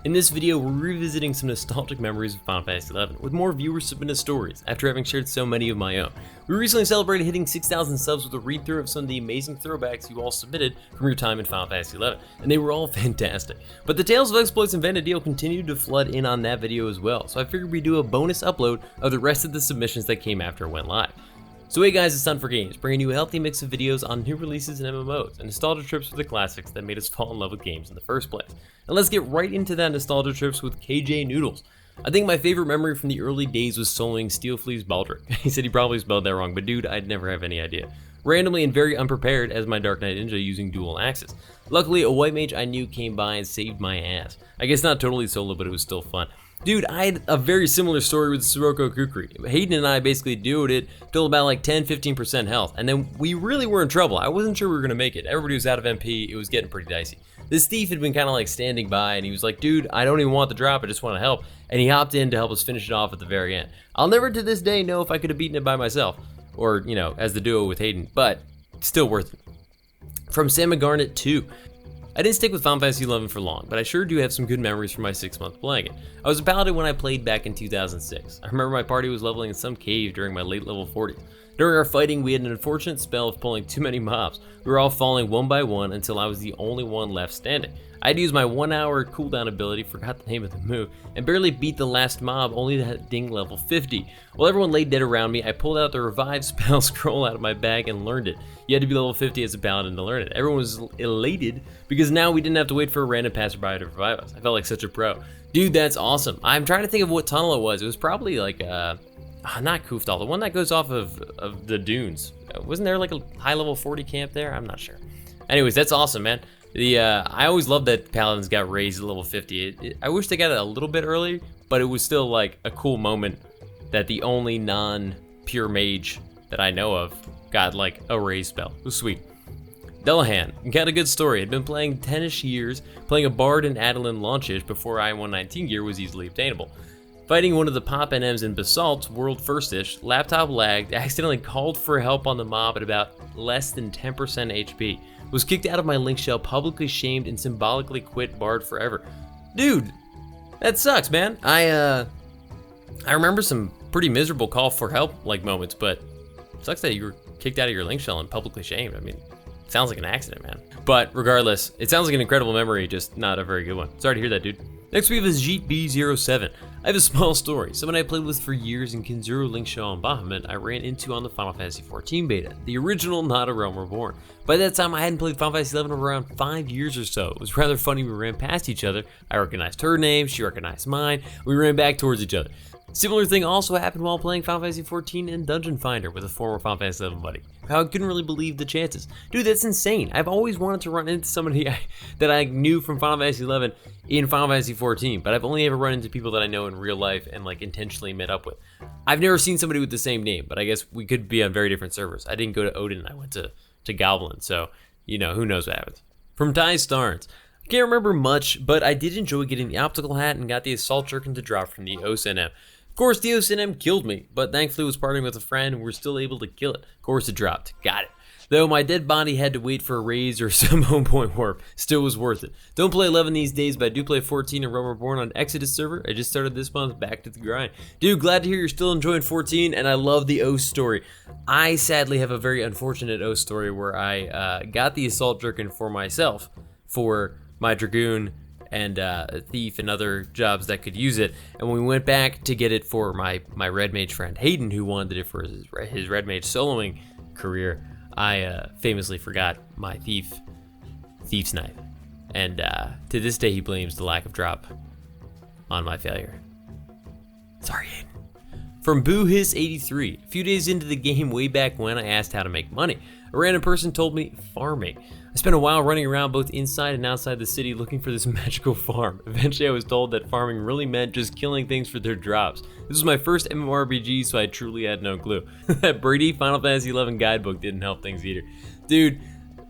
In this video, we're revisiting some nostalgic memories of Final Fantasy XI with more viewer-submitted stories after having shared so many of my own. We recently celebrated hitting 6,000 subs with a read-through of some of the amazing throwbacks you all submitted from your time in Final Fantasy XI, and they were all fantastic. But the Tales of Exploits and Vana'diel continued to flood in on that video as well, so I figured we'd do a bonus upload of the rest of the submissions that came after it went live. So hey guys, it's Sun for Games, bringing you a healthy mix of videos on new releases and MMOs, and nostalgia trips for the classics that made us fall in love with games in the first place. And let's get right into that nostalgia trips with KJ Noodles. I think my favorite memory from the early days was soloing Steelflea's Baldric. He said he probably spelled that wrong, but dude, I'd never have any idea. Randomly and very unprepared as my Dark Knight Ninja using dual axes. Luckily, a white mage I knew came by and saved my ass. I guess not totally solo, but it was still fun. Dude, I had a very similar story with Sirocco Kukri. Hayden and I basically duoed it till about like 10-15% health, and then we really were in trouble. I wasn't sure we were gonna make it. Everybody was out of MP, it was getting pretty dicey. This thief had been kind of like standing by, and he was like, dude, I don't even want the drop, I just want to help. And he hopped in to help us finish it off at the very end. I'll never to this day know if I could have beaten it by myself, or, you know, as the duo with Hayden, but still worth it. From Sam Garnet 2. I didn't stick with Final Fantasy XI for long, but I sure do have some good memories from my 6 months playing it. I was a paladin when I played back in 2006. I remember my party was leveling in some cave during my late level 40s. During our fighting, we had an unfortunate spell of pulling too many mobs. We were all falling one by one until I was the only one left standing. I'd used my 1 hour cooldown ability, forgot the name of the move, and barely beat the last mob only to ding level 50. While everyone lay dead around me, I pulled out the revive spell scroll out of my bag and learned it. You had to be level 50 as a paladin to learn it. Everyone was elated because now we didn't have to wait for a random passerby to revive us. I felt like such a pro. Dude, that's awesome. I'm trying to think of what tunnel it was. It was probably like, not Kuftal, the one that goes off of the dunes. Wasn't there like a high level 40 camp there? I'm not sure. Anyways, that's awesome, man. I always loved that paladins got raised to level 50. I wish they got it a little bit early, but it was still like a cool moment that the only non-pure mage that I know of got like a raise spell. It was sweet. Delahan, got a good story. Had been playing 10-ish years, playing a bard in Adeline launchish before I-119 gear was easily obtainable. Fighting one of the pop NMs in Basalt, world first-ish, laptop lagged, accidentally called for help on the mob at about less than 10% HP. Was kicked out of my link shell, publicly shamed, and symbolically quit Bard forever. Dude, that sucks, man. I remember some pretty miserable call for help like moments, but it sucks that you were kicked out of your link shell and publicly shamed. I mean, it sounds like an accident, man. But regardless, it sounds like an incredible memory, just not a very good one. Sorry to hear that, dude. Next we have Ajit B07. I have a small story. Someone I played with for years in Kinzuru Link Shell and Bahamut I ran into on the Final Fantasy XIV beta, the original Not a Realm Reborn. By that time I hadn't played Final Fantasy XI in around 5 years or so. It was rather funny, we ran past each other. I recognized her name, she recognized mine, we ran back towards each other. Similar thing also happened while playing Final Fantasy XIV and Dungeon Finder with a former Final Fantasy XI buddy. How I couldn't really believe the chances. Dude, that's insane. I've always wanted to run into somebody that I knew from Final Fantasy XI in Final Fantasy XIV, but I've only ever run into people that I know in real life and like intentionally met up with. I've never seen somebody with the same name, but I guess we could be on very different servers. I didn't go to Odin, I went to Goblin, so, you know, who knows what happens. From Ty Starnes. I can't remember much, but I did enjoy getting the optical hat and got the assault jerkin to drop from the OSNM. Of course, the OSNM killed me, but thankfully was partnering with a friend and we were still able to kill it. Of course, it dropped. Got it. Though my dead body had to wait for a raise or some home point warp, still was worth it. Don't play 11 these days, but I do play 14 and Realm Reborn on Exodus server. I just started this month, back to the grind. Dude, glad to hear you're still enjoying 14, and I love the O story. I sadly have a very unfortunate O story where I got the assault jerkin for myself, for my Dragoon, and Thief and other jobs that could use it, and when we went back to get it for my red mage friend Hayden, who wanted it for his red mage soloing career, I famously forgot my thief's knife, and to this day he blames the lack of drop on my failure. Sorry, Hayden. From BooHiss83, a few days into the game way back when, I asked how to make money. A random person told me farming. I spent a while running around both inside and outside the city looking for this magical farm. Eventually I was told that farming really meant just killing things for their drops. This was my first MMORPG, so I truly had no clue. That Brady Final Fantasy XI guidebook didn't help things either. Dude,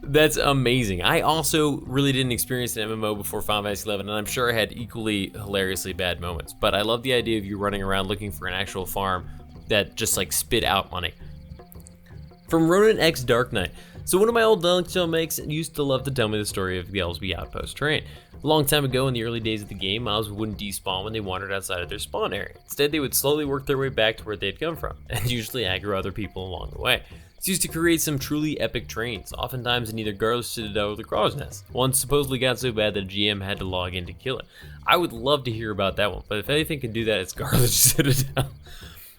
that's amazing. I also really didn't experience an MMO before Final Fantasy XI, and I'm sure I had equally hilariously bad moments. But I love the idea of you running around looking for an actual farm that just like spit out money. From Ronan X Dark Knight. So one of my old Link mates used to love to tell me the story of the Gelsby Outpost train. A long time ago in the early days of the game, mobs wouldn't despawn when they wandered outside of their spawn area. Instead, they would slowly work their way back to where they'd come from, and usually aggro other people along the way. This used to create some truly epic trains, oftentimes in either Garlic Citadel or the Crow's Nest. One supposedly got so bad that GM had to log in to kill it. I would love to hear about that one, but if anything can do that, it's Garlic Citadel.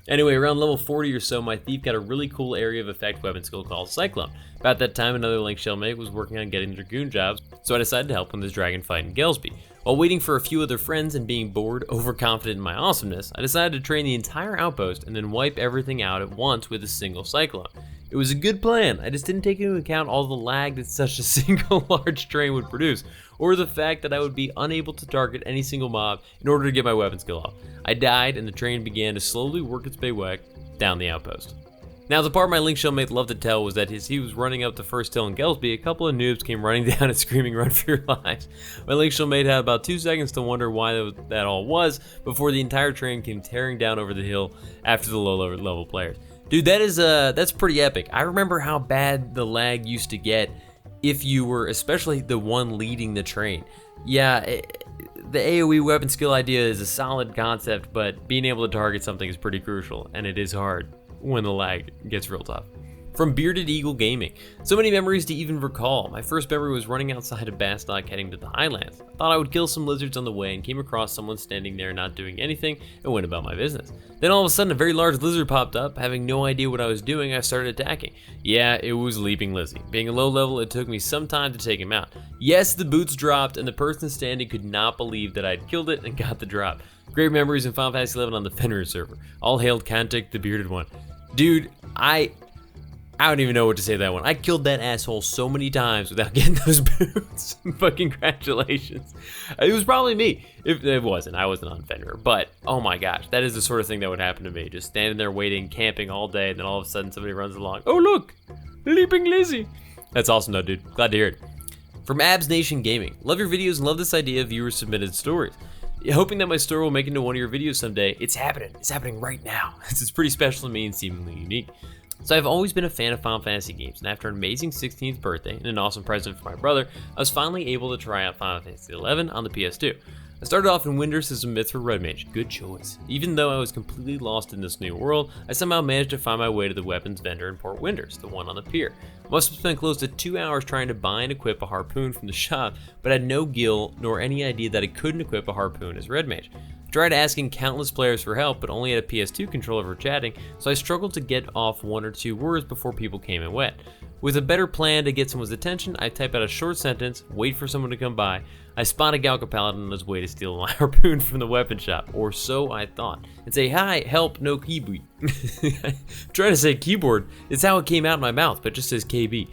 Anyway, around level 40 or so, my thief got a really cool area of effect weapon skill called Cyclone. About that time, another Link shellmate was working on getting the Dragoon jobs, so I decided to help in this dragon fight in Gelsby. While waiting for a few other friends and being bored, overconfident in my awesomeness, I decided to train the entire outpost and then wipe everything out at once with a single Cyclone. It was a good plan, I just didn't take into account all the lag that such a single large train would produce, or the fact that I would be unable to target any single mob in order to get my weapon skill off. I died and the train began to slowly work its way back down the outpost. Now the part my Link shellmate loved to tell was that as he was running up the first hill in Gelsby, a couple of noobs came running down and screaming, "Run for your lives." My Link shellmate had about 2 seconds to wonder why that all was before the entire train came tearing down over the hill after the low level players. Dude, that's pretty epic. I remember how bad the lag used to get if you were especially the one leading the train. Yeah, the AoE weapon skill idea is a solid concept, but being able to target something is pretty crucial, and it is hard when the lag gets real tough. From Bearded Eagle Gaming. So many memories to even recall. My first memory was running outside of Bastock heading to the Highlands. I thought I would kill some lizards on the way and came across someone standing there not doing anything and went about my business. Then all of a sudden a very large lizard popped up. Having no idea what I was doing, I started attacking. Yeah, it was Leaping Lizzie. Being a low level, it took me some time to take him out. Yes, the boots dropped and the person standing could not believe that I'd killed it and got the drop. Great memories in Final Fantasy XI on the Fenrir server. All hailed Kantik, the bearded one. Dude, I don't even know what to say to that one. I killed that asshole so many times without getting those boots. But congratulations. It was probably me. If it wasn't, I wasn't on Fenrir. But oh my gosh, that is the sort of thing that would happen to me. Just standing there waiting, camping all day, and then all of a sudden somebody runs along. Oh look, Leaping Lizzie. That's awesome though, dude. Glad to hear it. From Abs Nation Gaming. Love your videos and love this idea of viewer submitted stories. Hoping that my story will make it into one of your videos someday. It's happening. It's happening right now. It's pretty special to me and seemingly unique. So I've always been a fan of Final Fantasy games, and after an amazing 16th birthday and an awesome present for my brother, I was finally able to try out Final Fantasy XI on the PS2. I started off in Winders as a Mithril Red Mage, good choice. Even though I was completely lost in this new world, I somehow managed to find my way to the weapons vendor in Port Winders, the one on the pier. I must have spent close to 2 hours trying to buy and equip a harpoon from the shop, but had no gil nor any idea that I couldn't equip a harpoon as Red Mage. I tried asking countless players for help, but only had a PS2 controller for chatting, so I struggled to get off 1 or 2 words before people came in wet. With a better plan to get someone's attention, I type out a short sentence, wait for someone to come by. I spot a Galka Paladin on his way to steal my harpoon from the weapon shop, or so I thought, and say, "Hi, help, no keyboard." I'm trying to say keyboard, it's how it came out of my mouth, but it just says KB.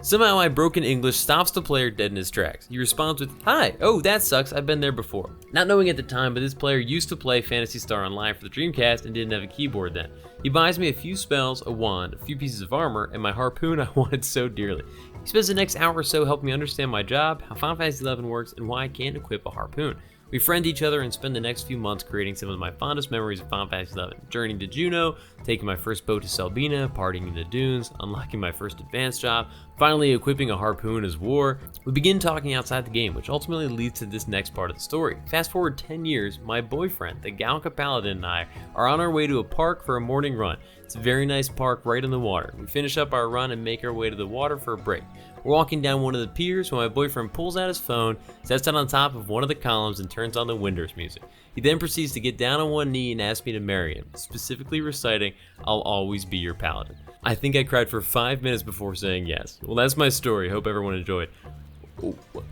Somehow my broken English stops the player dead in his tracks. He responds with, "Hi, oh that sucks, I've been there before." Not knowing at the time, but this player used to play Phantasy Star Online for the Dreamcast and didn't have a keyboard then. He buys me a few spells, a wand, a few pieces of armor, and my harpoon I wanted so dearly. He spends the next hour or so helping me understand my job, how Final Fantasy XI works, and why I can't equip a harpoon. We friend each other and spend the next few months creating some of my fondest memories of Final Fantasy XI. Journeying to Juneau, taking my first boat to Selbina, partying in the dunes, unlocking my first advanced job, finally equipping a harpoon as War. We begin talking outside the game, which ultimately leads to this next part of the story. Fast forward 10 years, my boyfriend, the Galka Paladin, and I are on our way to a park for a morning run. It's a very nice park right on the water. We finish up our run and make our way to the water for a break. We're walking down one of the piers when my boyfriend pulls out his phone, sets it on top of one of the columns, and turns on the Winders music. He then proceeds to get down on one knee and ask me to marry him, specifically reciting, "I'll always be your paladin." I think I cried for 5 minutes before saying yes. Well, that's my story. Hope everyone enjoyed.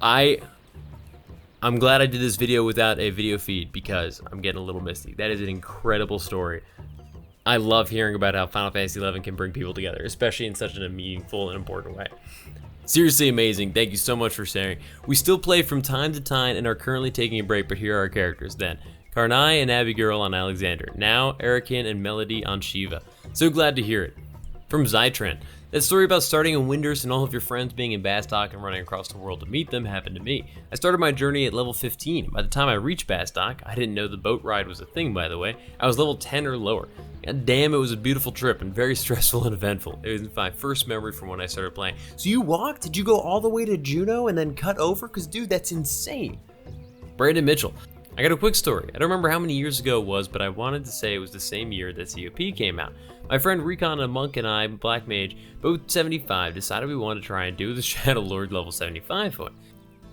I'm glad I did this video without a video feed because I'm getting a little misty. That is an incredible story. I love hearing about how Final Fantasy XI can bring people together, especially in such a meaningful and important way. Seriously amazing. Thank you so much for sharing. We still play from time to time and are currently taking a break, but here are our characters then. Karnai and Abigail on Alexander. Now, Erikin and Melody on Shiva. So glad to hear it. From Zytran. That story about starting in Windurst and all of your friends being in Bastock and running across the world to meet them happened to me. I started my journey at level 15. By the time I reached Bastock, I didn't know the boat ride was a thing, by the way. I was level 10 or lower. God damn, it was a beautiful trip and very stressful and eventful. It was my first memory from when I started playing. So you walked? Did you go all the way to Juneau and then cut over? Because dude, that's insane. Brandon Mitchell. I got a quick story. I don't remember how many years ago it was, but I wanted to say it was the same year that COP came out. My friend Recon, a monk, and I, Black Mage, both 75, decided we wanted to try and do the Shadow Lord level 75 point.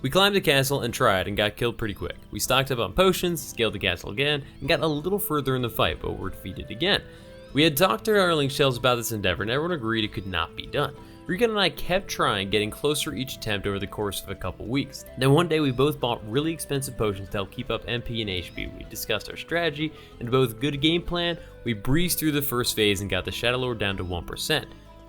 We climbed the castle and tried and got killed pretty quick. We stocked up on potions, scaled the castle again, and got a little further in the fight, but were defeated again. We had talked to our link shells about this endeavor and everyone agreed it could not be done. Recon and I kept trying, getting closer each attempt over the course of a couple weeks. Then one day we both bought really expensive potions to help keep up MP and HP. We discussed our strategy, and both good game plan, we breezed through the first phase and got the Shadow Lord down to 1%.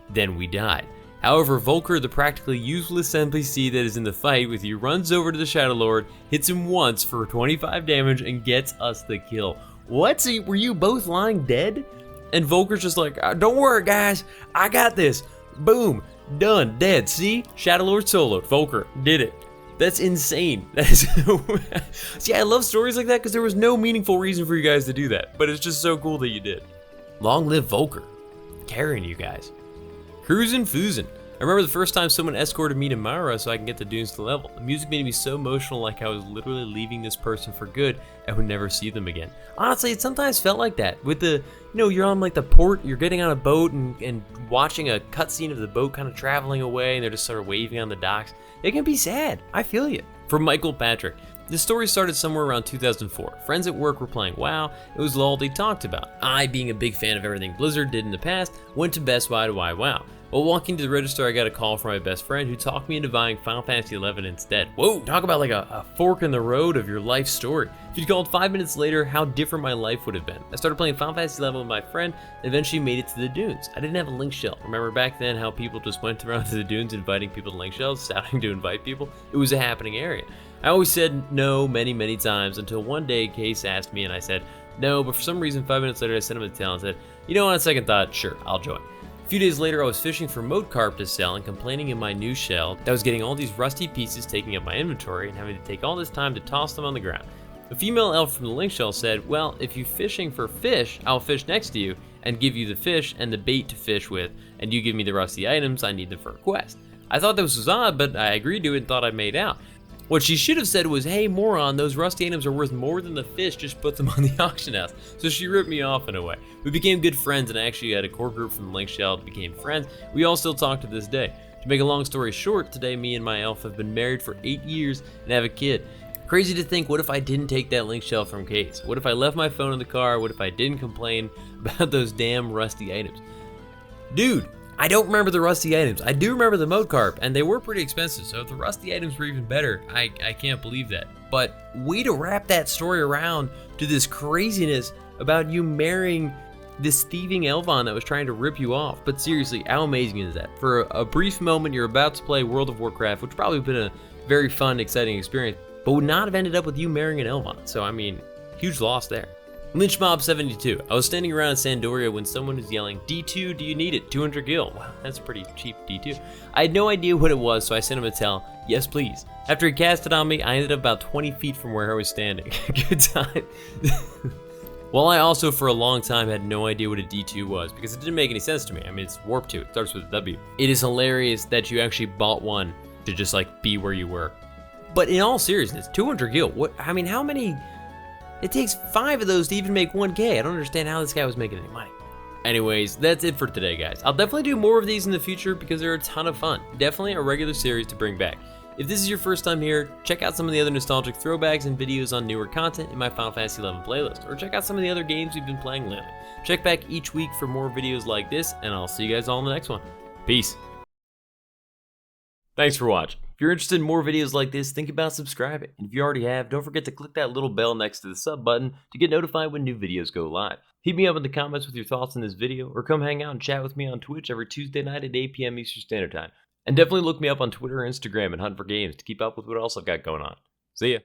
Then we died. However, Volker, the practically useless NPC that is in the fight with you, runs over to the Shadow Lord, hits him once for 25 damage, and gets us the kill. What? So were you both lying dead? And Volker's just like, don't worry guys, I got this. Boom, done, dead. See? Shadow Lord soloed. Volker did it. That's insane. That is See, I love stories like that because there was no meaningful reason for you guys to do that, but it's just so cool that you did. Long live Volker, carrying you guys. Cruisin' Foozin'. I remember the first time someone escorted me to Mara so I can get the dunes to level. The music made me so emotional, like I was literally leaving this person for good and would never see them again. Honestly, it sometimes felt like that. With the, you're on like the port, you're getting on a boat and watching a cutscene of the boat kind of traveling away and they're just sort of waving on the docks. It can be sad. I feel you. From Michael Patrick. This story started somewhere around 2004. Friends at work were playing WoW. It was all they talked about. I, being a big fan of everything Blizzard did in the past, went to Best Buy to buy WoW. While walking to the register, I got a call from my best friend who talked me into buying Final Fantasy XI instead. Whoa, talk about like a fork in the road of your life story. If you'd called 5 minutes later, how different my life would have been. I started playing Final Fantasy XI with my friend and eventually made it to the dunes. I didn't have a link shell. Remember back then how people just went around to the dunes inviting people to link shells, shouting to invite people? It was a happening area. I always said no many times until one day Case asked me and I said no, but for some reason 5 minutes later I sent him a tell and said, on second thought, sure, I'll join. A few days later, I was fishing for moat carp to sell and complaining in my new shell that I was getting all these rusty pieces taking up my inventory and having to take all this time to toss them on the ground. A female elf from the link shell said, well, if you're fishing for fish, I'll fish next to you and give you the fish and the bait to fish with, and you give me the rusty items, I need them for a quest. I thought this was odd, but I agreed to it and thought I made out. What she should have said was, hey moron, those rusty items are worth more than the fish, just put them on the auction house. So she ripped me off in a way. We became good friends and I actually had a core group from the link shell that became friends. We all still talk to this day. To make a long story short, today me and my elf have been married for 8 years and have a kid. Crazy to think, what if I didn't take that link shell from Case? What if I left my phone in the car? What if I didn't complain about those damn rusty items? Dude, I don't remember the rusty items. I do remember the moat carp, and they were pretty expensive, so if the rusty items were even better, I can't believe that. But way to wrap that story around to this craziness about you marrying this thieving Elvon that was trying to rip you off. But seriously, how amazing is that? For a brief moment, you're about to play World of Warcraft, which probably been a very fun, exciting experience, but would not have ended up with you marrying an Elvon. So, I mean, huge loss there. Lynchmob72. I was standing around in Sandoria when someone was yelling, D2, do you need it? 200 gil. Wow, that's a pretty cheap D2. I had no idea what it was, so I sent him a tell, yes please. After he cast it on me, I ended up about 20 feet from where I was standing. Good time. While I also for a long time had no idea what a D2 was, because it didn't make any sense to me. I mean, it's Warp 2, it starts with a W. It is hilarious that you actually bought one to just like be where you were. But in all seriousness, 200 gil, how many? It takes 5 of those to even make 1K. I don't understand how this guy was making any money. Anyways, that's it for today, guys. I'll definitely do more of these in the future because they're a ton of fun. Definitely a regular series to bring back. If this is your first time here, check out some of the other nostalgic throwbacks and videos on newer content in my Final Fantasy XI playlist, or check out some of the other games we've been playing lately. Check back each week for more videos like this, and I'll see you guys all in the next one. Peace. Thanks for watching. If you're interested in more videos like this, think about subscribing. And if you already have, don't forget to click that little bell next to the sub button to get notified when new videos go live. Hit me up in the comments with your thoughts on this video, or come hang out and chat with me on Twitch every Tuesday night at 8 p.m. Eastern Standard Time. And definitely look me up on Twitter or Instagram and Hunt for Games to keep up with what else I've got going on. See ya.